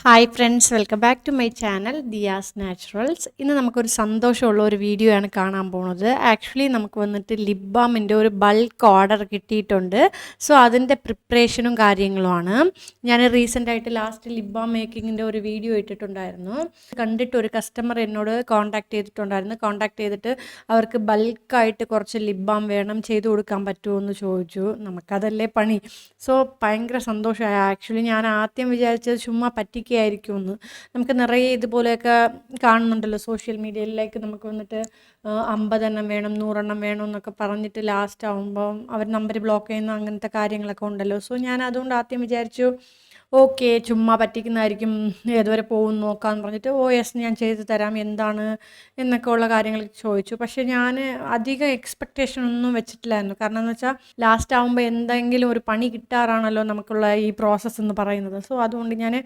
Hi friends, welcome back to my channel Diya's naturals. ഇന്ന് നമുക്കൊരു സന്തോഷമുള്ള ഒരു വീഡിയോ ആണ് കാണാൻ പോകുന്നത്. ആക്ച്വലി നമുക്ക് വന്നിട്ട് ലിപ് ബാമിൻ്റെ ഒരു ബൾക്ക് ഓർഡർ കിട്ടിയിട്ടുണ്ട്. സോ അതിൻ്റെ പ്രിപ്പറേഷനും കാര്യങ്ങളുമാണ്. ഞാൻ റീസെൻ്റായിട്ട് ലാസ്റ്റ് ലിപ് ബാം മേക്കിങ്ങിൻ്റെ ഒരു വീഡിയോ ഇട്ടിട്ടുണ്ടായിരുന്നു. കണ്ടിട്ട് ഒരു കസ്റ്റമർ എന്നോട് കോൺടാക്ട് ചെയ്തിട്ടുണ്ടായിരുന്നു. കോൺടാക്ട് ചെയ്തിട്ട് അവർക്ക് ബൾക്കായിട്ട് കുറച്ച് ലിപ് ബാം വേണം, ചെയ്തു കൊടുക്കാൻ പറ്റുമോ എന്ന് ചോദിച്ചു. നമുക്കതല്ലേ പണി. സോ ഭയങ്കര സന്തോഷമായി. ആക്ച്വലി ഞാൻ ആദ്യം വിചാരിച്ചത് ചുമ്മാ പറ്റിക്കുകയായിരിക്കുമെന്ന്. നമുക്ക് നിറയെ ഇതുപോലെയൊക്കെ കാണുന്നുണ്ടല്ലോ സോഷ്യൽ മീഡിയയിലേക്ക്. നമുക്ക് വന്നിട്ട് 50 എണ്ണം വേണം, 100 എണ്ണം വേണം എന്നൊക്കെ പറഞ്ഞിട്ട് ലാസ്റ്റ് ആകുമ്പം അവർ നമ്പർ ബ്ലോക്ക് ചെയ്യുന്ന അങ്ങനത്തെ കാര്യങ്ങളൊക്കെ ഉണ്ടല്ലോ. സോ ഞാൻ അതുകൊണ്ട് ആദ്യം വിചാരിച്ചു ഓക്കെ ചുമ്മാ പറ്റിക്കുന്നതായിരിക്കും, ഏതുവരെ പോകും നോക്കാമെന്ന് പറഞ്ഞിട്ട് യെസ് ഞാൻ ചെയ്ത് തരാം, എന്താണ് എന്നൊക്കെ ഉള്ള കാര്യങ്ങൾ ചോദിച്ചു. പക്ഷേ ഞാൻ അധികം എക്സ്പെക്റ്റേഷൻ ഒന്നും വെച്ചിട്ടില്ലായിരുന്നു. കാരണം എന്ന് വെച്ചാൽ ലാസ്റ്റ് ആകുമ്പോൾ എന്തെങ്കിലും ഒരു പണി കിട്ടാറാണല്ലോ നമുക്കുള്ള ഈ പ്രോസസ്സ് എന്ന് പറയുന്നത്. സോ അതുകൊണ്ട് ഞാൻ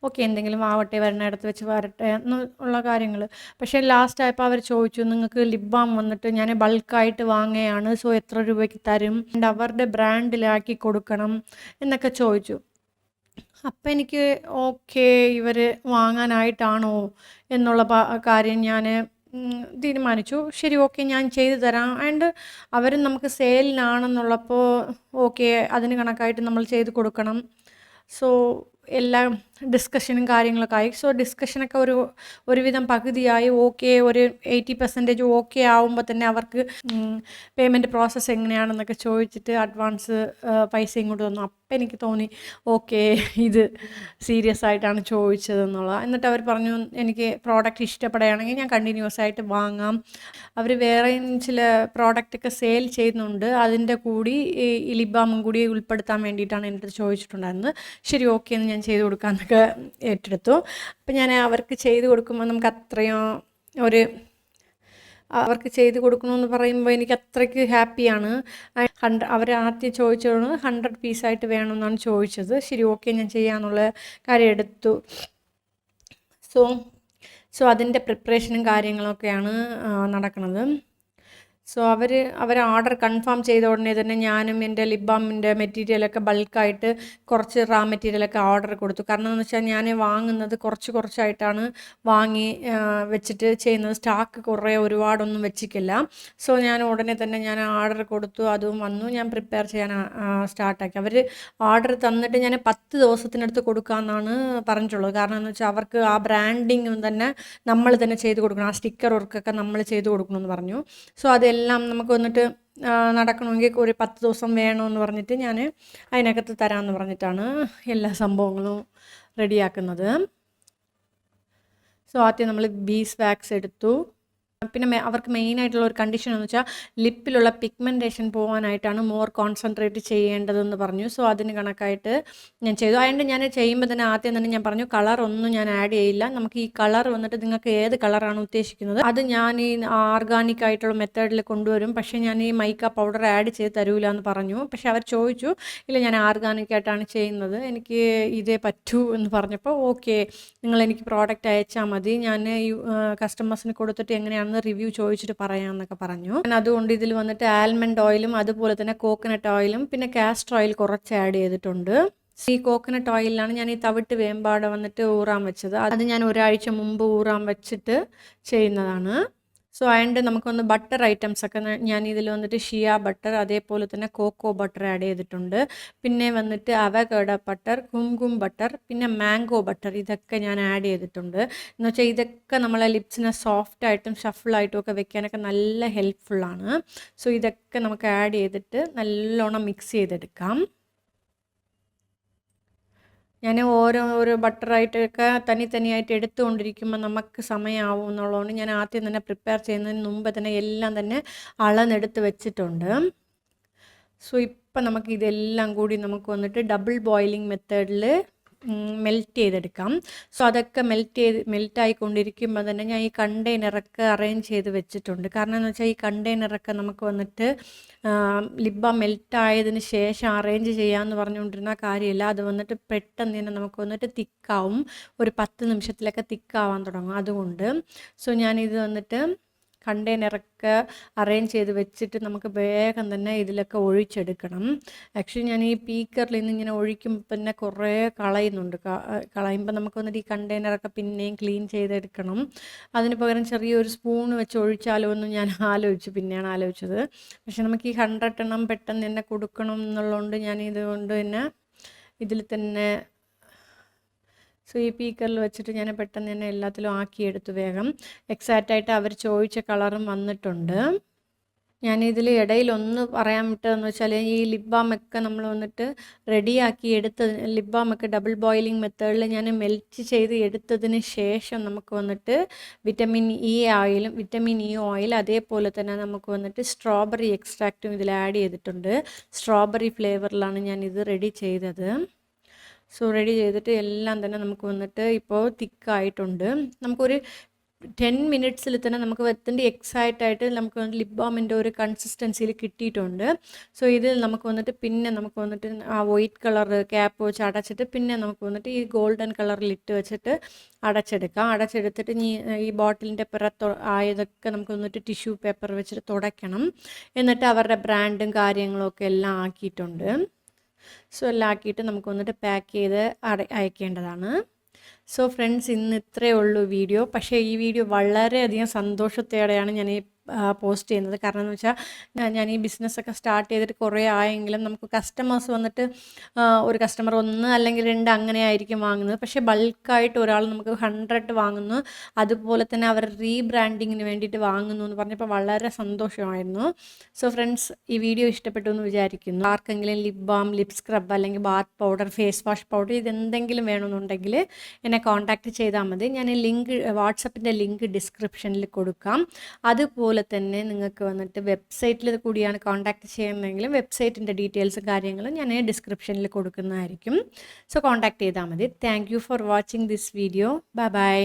ഓക്കെ എന്തെങ്കിലും ആവട്ടെ, വരണയിടത്ത് വെച്ച് വരട്ടെ എന്നുള്ള കാര്യങ്ങൾ. പക്ഷേ ലാസ്റ്റ് ആയപ്പോൾ അവർ ചോദിച്ചു, നിങ്ങൾക്ക് ലിപ് ബാം വന്നിട്ട് ഞാൻ ബൾക്കായിട്ട് വാങ്ങുകയാണ്, സോ എത്ര രൂപയ്ക്ക് തരും, അവരുടെ ബ്രാൻഡിലാക്കി കൊടുക്കണം എന്നൊക്കെ ചോദിച്ചു. അപ്പം എനിക്ക് ഓക്കെ ഇവർ വാങ്ങാനായിട്ടാണോ എന്നുള്ള കാര്യം ഞാൻ തീരുമാനിച്ചു. ശരി ഓക്കെ ഞാൻ ചെയ്തു തരാം. ആൻഡ് അവരും നമുക്ക് സെയിലിനാണെന്നുള്ളപ്പോൾ ഓക്കെ അതിന് കണക്കായിട്ട് നമ്മൾ ചെയ്ത് കൊടുക്കണം. സോ എല്ലാം ഡിസ്കഷനും കാര്യങ്ങളൊക്കെ ആയി. സോ ഡിസ്കഷനൊക്കെ ഒരുവിധം പകുതിയായി. ഓക്കെ ഒരു 80% ഓക്കെ ആവുമ്പോൾ തന്നെ അവർക്ക് പേയ്മെൻറ്റ് പ്രോസസ്സ് എങ്ങനെയാണെന്നൊക്കെ ചോദിച്ചിട്ട് അഡ്വാൻസ് പൈസ ഇങ്ങോട്ട് തന്നു. അപ്പം എനിക്ക് തോന്നി ഓക്കെ ഇത് സീരിയസ് ആയിട്ടാണ് ചോദിച്ചതെന്നുള്ളത്. എന്നിട്ട് അവർ പറഞ്ഞു എനിക്ക് പ്രോഡക്റ്റ് ഇഷ്ടപ്പെടുകയാണെങ്കിൽ ഞാൻ കണ്ടിന്യൂസ് ആയിട്ട് വാങ്ങാം. അവർ വേറെയും ചില പ്രോഡക്റ്റൊക്കെ സെയിൽ ചെയ്യുന്നുണ്ട്, അതിൻ്റെ കൂടി ഈ ലിപ് ബാമും കൂടി ഉൾപ്പെടുത്താൻ വേണ്ടിയിട്ടാണ് എൻ്റെ അടുത്ത് ചോദിച്ചിട്ടുണ്ടായിരുന്നത്. ശരി ഓക്കെ എന്ന് ഞാൻ ചെയ്ത് കൊടുക്കാമെന്നൊക്കെ ഏറ്റെടുത്തു. അപ്പം ഞാൻ അവർക്ക് ചെയ്ത് കൊടുക്കുമ്പോൾ നമുക്ക് അത്രയും അവർക്ക് ചെയ്ത് കൊടുക്കണമെന്ന് പറയുമ്പോൾ എനിക്ക് അത്രയ്ക്ക് ഹാപ്പിയാണ്. അവർ ആദ്യം ചോദിച്ചത് 100 പീസായിട്ട് വേണമെന്നാണ് ചോദിച്ചത്. ശരി ഓക്കെ ഞാൻ ചെയ്യാമെന്നുള്ള കാര്യം എടുത്തു. സോ അതിൻ്റെ പ്രിപ്പറേഷനും കാര്യങ്ങളൊക്കെയാണ് നടക്കുന്നത്. സോ അവർ ഓർഡർ കൺഫേം ചെയ്ത ഉടനെ തന്നെ ഞാനും എൻ്റെ ലിപ് ബാമിൻ്റെ മെറ്റീരിയലൊക്കെ ബൾക്കായിട്ട് കുറച്ച് റാ മെറ്റീരിയലൊക്കെ ഓർഡർ കൊടുത്തു. കാരണം എന്ന് വെച്ചാൽ ഞാൻ വാങ്ങുന്നത് കുറച്ചായിട്ടാണ് വാങ്ങി വെച്ചിട്ട് ചെയ്യുന്നത്. സ്റ്റോക്ക് ഒരുപാടൊന്നും വെച്ചിട്ടില്ല. സോ ഞാൻ ഉടനെ തന്നെ ഞാൻ ഓർഡർ കൊടുത്തു, അതും വന്നു. ഞാൻ പ്രിപ്പയർ ചെയ്യാൻ സ്റ്റാർട്ടാക്കി. അവർ ഓർഡർ തന്നിട്ട് ഞാൻ 10 ദിവസത്തിനടുത്ത് കൊടുക്കാമെന്നാണ് പറഞ്ഞിട്ടുള്ളത്. കാരണം എന്ന് വെച്ചാൽ അവർക്ക് ആ ബ്രാൻഡിങ് തന്നെ നമ്മൾ തന്നെ ചെയ്ത് കൊടുക്കണം, ആ സ്റ്റിക്കർ വർക്കൊക്കെ നമ്മൾ ചെയ്ത് കൊടുക്കണമെന്ന് പറഞ്ഞു. സോ അതെല്ലാം നമുക്ക് വന്നിട്ട് നടക്കണമെങ്കിൽ ഒരു 10 ദിവസം വേണമെന്ന് പറഞ്ഞിട്ട് ഞാൻ അതിനകത്ത് തരാമെന്ന് പറഞ്ഞിട്ടാണ് എല്ലാ സംഭവങ്ങളും റെഡിയാക്കുന്നത്. സോ ആദ്യം നമ്മൾ ബീസ് വാക്സ് എടുത്തു. പിന്നെ അവർക്ക് മെയിനായിട്ടുള്ള ഒരു കണ്ടീഷൻ എന്ന് വെച്ചാൽ ലിപ്പിലുള്ള പിഗ്മെൻറ്റേഷൻ പോകാനായിട്ടാണ് മോർ കോൺസെൻട്രേറ്റ് ചെയ്യേണ്ടതെന്ന് പറഞ്ഞു. സോ അതിന് കണക്കായിട്ട് ഞാൻ ചെയ്തു. അതുകൊണ്ട് ഞാൻ ചെയ്യുമ്പോൾ തന്നെ ആദ്യം തന്നെ ഞാൻ പറഞ്ഞു കളർ ഒന്നും ഞാൻ ആഡ് ചെയ്യില്ല. നമുക്ക് ഈ കളർ വന്നിട്ട് നിങ്ങൾക്ക് ഏത് കളറാണ് ഉദ്ദേശിക്കുന്നത് അത് ഞാൻ ഈ ഓർഗാനിക് ആയിട്ടുള്ള മെത്തേഡിൽ കൊണ്ടുവരും. പക്ഷേ ഞാൻ ഈ മൈക്ക പൗഡർ ആഡ് ചെയ്ത് തരൂല എന്ന് പറഞ്ഞു. പക്ഷേ അവർ ചോദിച്ചു ഇല്ല ഞാൻ ഓർഗാനിക് ആയിട്ടാണ് ചെയ്യുന്നത്, എനിക്ക് ഇതേ പറ്റൂ എന്ന് പറഞ്ഞപ്പോൾ ഓക്കെ നിങ്ങൾ എനിക്ക് പ്രോഡക്റ്റ് അയച്ചാൽ മതി, ഞാൻ കസ്റ്റമേഴ്സിന് കൊടുത്തിട്ട് എങ്ങനെയാണ് റിവ്യൂ ചോദിച്ചിട്ട് പറയാമെന്നൊക്കെ പറഞ്ഞു. ഞാൻ അതുകൊണ്ട് ഇതിൽ വന്നിട്ട് ആൽമണ്ട് ഓയിലും അതുപോലെ തന്നെ കോക്കനട്ട് ഓയിലും പിന്നെ കാസ്റ്റർ ഓയിൽ കുറച്ച് ആഡ് ചെയ്തിട്ടുണ്ട്. ഈ കോക്കനട്ട് ഓയിലാണ് ഞാൻ ഈ തവിട്ട് വേമ്പാടെ വന്നിട്ട് ഊറാൻ വെച്ചത്. അത് ഞാൻ ഒരാഴ്ച മുമ്പ് ഊറാൻ വെച്ചിട്ട് ചെയ്യുന്നതാണ്. സോ ആൻഡ് നമുക്കൊന്ന് ബട്ടർ ഐറ്റംസൊക്കെ ഞാൻ ഇതിൽ വന്നിട്ട് ഷിയ ബട്ടർ അതേപോലെ തന്നെ കോക്കോ ബട്ടർ ആഡ് ചെയ്തിട്ടുണ്ട്. പിന്നെ വന്നിട്ട് അവഗഡ ബട്ടർ, കുംകും ബട്ടർ, പിന്നെ മാംഗോ ബട്ടർ, ഇതൊക്കെ ഞാൻ ആഡ് ചെയ്തിട്ടുണ്ട്. എന്ന് വെച്ചാൽ ഇതൊക്കെ നമ്മളെ ലിപ്സിനെ സോഫ്റ്റായിട്ടും ഷഫിളായിട്ടും ഒക്കെ വെക്കാനൊക്കെ നല്ല ഹെൽപ്ഫുള്ളാണ്. സോ ഇതൊക്കെ നമുക്ക് ആഡ് ചെയ്തിട്ട് നല്ലോണം മിക്സ് ചെയ്തെടുക്കാം. ഞാൻ ഓരോ ബട്ടറായിട്ടൊക്കെ തനിയായിട്ട് എടുത്തുകൊണ്ടിരിക്കുമ്പോൾ നമുക്ക് സമയമാവും എന്നുള്ളതുകൊണ്ട് ഞാൻ ആദ്യം തന്നെ പ്രിപ്പയർ ചെയ്യുന്നതിന് മുമ്പ് തന്നെ എല്ലാം തന്നെ അളന്നെടുത്ത് വെച്ചിട്ടുണ്ട്. സോ ഇപ്പം നമുക്ക് ഇതെല്ലാം കൂടി നമുക്ക് വന്നിട്ട് ഡബിൾ ബോയിലിംഗ് മെത്തേഡിൽ മെൽറ്റ് ചെയ്തെടുക്കാം. സോ അതൊക്കെ മെൽറ്റായിക്കൊണ്ടിരിക്കുമ്പോൾ തന്നെ ഞാൻ ഈ കണ്ടെയ്നറൊക്കെ അറേഞ്ച് ചെയ്ത് വെച്ചിട്ടുണ്ട്. കാരണം എന്ന് വെച്ചാൽ ഈ കണ്ടെയ്നറൊക്കെ നമുക്ക് വന്നിട്ട് ലിപ് ബാം മെൽറ്റായതിന് ശേഷം അറേഞ്ച് ചെയ്യാമെന്ന് പറഞ്ഞുകൊണ്ടിരുന്ന കാര്യമില്ല. അത് വന്നിട്ട് പെട്ടെന്ന് തന്നെ നമുക്ക് വന്നിട്ട് തിക്കാവും, ഒരു 10 നിമിഷത്തിലൊക്കെ തിക്കാവാൻ തുടങ്ങും. അതുകൊണ്ട് സോ ഞാനിത് വന്നിട്ട് കണ്ടെയ്നറൊക്കെ അറേഞ്ച് ചെയ്ത് വെച്ചിട്ട് നമുക്ക് വേഗം തന്നെ ഇതിലൊക്കെ ഒഴിച്ചെടുക്കണം. ആക്ച്വലി ഞാൻ ഈ പീക്കറിൽ നിന്ന് ഇങ്ങനെ ഒഴിക്കുമ്പോൾ തന്നെ കുറേ കളയുന്നുണ്ട്. കളയുമ്പോൾ നമുക്ക് വന്നിട്ട് ഈ കണ്ടെയ്നറൊക്കെ പിന്നെയും ക്ലീൻ ചെയ്തെടുക്കണം. അതിന് പകരം ചെറിയൊരു സ്പൂൺ വെച്ച് ഒഴിച്ചാലോ എന്ന് ഞാൻ പിന്നെയാണ് ആലോചിച്ചത്. പക്ഷെ നമുക്ക് ഈ 100 എണ്ണം പെട്ടെന്ന് തന്നെ കൊടുക്കണം എന്നുള്ളതുകൊണ്ട് ഞാൻ ഇതുകൊണ്ട് തന്നെ ഇതിൽ തന്നെ ഈ പീക്കറിൽ വെച്ചിട്ട് ഞാൻ പെട്ടെന്ന് തന്നെ എല്ലാത്തിലും ആക്കിയെടുത്തു വേഗം. എക്സാക്റ്റായിട്ട് അവർ ചോദിച്ച കളറും വന്നിട്ടുണ്ട്. ഞാനിതിൽ ഇടയിലൊന്ന് പറയാൻ വിട്ടതെന്ന് വെച്ചാൽ ഈ ലിപ് ബാമൊക്കെ നമ്മൾ വന്നിട്ട് റെഡിയാക്കി എടുത്തത്, ലിപ് ബാമൊക്കെ ഡബിൾ ബോയിലിംഗ് മെത്തേഡിൽ ഞാൻ മെൽറ്റ് ചെയ്ത് എടുത്തതിന് ശേഷം നമുക്ക് വന്നിട്ട് വിറ്റമിൻ ഇ ഓയിൽ അതേപോലെ തന്നെ നമുക്ക് വന്നിട്ട് സ്ട്രോബെറി എക്സ്ട്രാക്റ്റും ഇതിൽ ആഡ് ചെയ്തിട്ടുണ്ട്. സ്ട്രോബെറി ഫ്ലേവറിലാണ് ഞാൻ ഇത് റെഡി ചെയ്തത്. റെഡി ചെയ്തിട്ട് എല്ലാം തന്നെ നമുക്ക് വന്നിട്ട് ഇപ്പോൾ തിക്കായിട്ടുണ്ട്. നമുക്കൊരു 10 മിനിറ്റ്സിൽ തന്നെ നമുക്ക് വെത്തിൻ്റെ എക്സാക്റ്റായിട്ട് നമുക്ക് ലിപ് ബാമിൻ്റെ ഒരു കൺസിസ്റ്റൻസിയിൽ കിട്ടിയിട്ടുണ്ട്. ഇതിൽ നമുക്ക് വന്നിട്ട് പിന്നെ നമുക്ക് വന്നിട്ട് ആ വൈറ്റ് കളർ ക്യാപ്പ് വെച്ച് അടച്ചിട്ട് പിന്നെ നമുക്ക് വന്നിട്ട് ഈ ഗോൾഡൻ കളറിൽ ഇട്ട് വെച്ചിട്ട് അടച്ചെടുത്തിട്ട് ഈ ബോട്ടിലിൻ്റെ ആയതൊക്കെ നമുക്ക് വന്നിട്ട് ടിഷ്യൂ പേപ്പർ വെച്ചിട്ട് തുടയ്ക്കണം. എന്നിട്ട് അവരുടെ ബ്രാൻഡും കാര്യങ്ങളും ഒക്കെ എല്ലാം ആക്കിയിട്ടുണ്ട്. എല്ലാം ആക്കിയിട്ട് നമുക്ക് വന്നിട്ട് പാക്ക് ചെയ്ത് അയക്കേണ്ടതാണ്. ഫ്രണ്ട്സ്, ഇന്ന് ഇത്രയേ ഉള്ളൂ വീഡിയോ. പക്ഷേ ഈ വീഡിയോ വളരെയധികം സന്തോഷത്തോടെയാണ് ഞാൻ ഈ പോസ്റ്റ് ചെയ്യുന്നത്. കാരണം എന്ന് വെച്ചാൽ ഞാൻ ഈ ബിസിനസ്സൊക്കെ സ്റ്റാർട്ട് ചെയ്തിട്ട് കുറേ ആയെങ്കിലും നമുക്ക് കസ്റ്റമേഴ്സ് വന്നിട്ട് ഒരു കസ്റ്റമർ 1 അല്ലെങ്കിൽ 2 അങ്ങനെ ആയിരിക്കും വാങ്ങുന്നത്. പക്ഷേ ബൾക്കായിട്ട് ഒരാൾ നമുക്ക് 100 വാങ്ങുന്നു, അതുപോലെ തന്നെ അവർ റീബ്രാൻഡിങ്ങിന് വേണ്ടിയിട്ട് വാങ്ങുന്നു എന്ന് പറഞ്ഞപ്പോൾ വളരെ സന്തോഷമായിരുന്നു. ഫ്രണ്ട്സ്, ഈ വീഡിയോ ഇഷ്ടപ്പെട്ടു എന്ന് വിചാരിക്കുന്നു. ആർക്കെങ്കിലും ലിപ് ബാം, ലിപ് സ്ക്രബ് അല്ലെങ്കിൽ bath powder, face wash powder ഇതെന്തെങ്കിലും വേണമെന്നുണ്ടെങ്കിൽ എന്നെ കോൺടാക്റ്റ് ചെയ്താൽ മതി. ഞാൻ വാട്സപ്പിൻ്റെ ലിങ്ക് ഡിസ്ക്രിപ്ഷനിൽ കൊടുക്കാം. അതുപോലെ തന്നെ നിങ്ങൾക്ക് വന്നിട്ട് വെബ്സൈറ്റിൽ കൂടിയാണ് കോൺടാക്റ്റ് ചെയ്യുന്നതെങ്കിലും വെബ്സൈറ്റിൻ്റെ ഡീറ്റെയിൽസും കാര്യങ്ങളും ഞാൻ ഡിസ്ക്രിപ്ഷനിൽ കൊടുക്കുന്നതായിരിക്കും. കോൺടാക്റ്റ് ചെയ്താൽ മതി. Thank you for watching this video. Bye bye.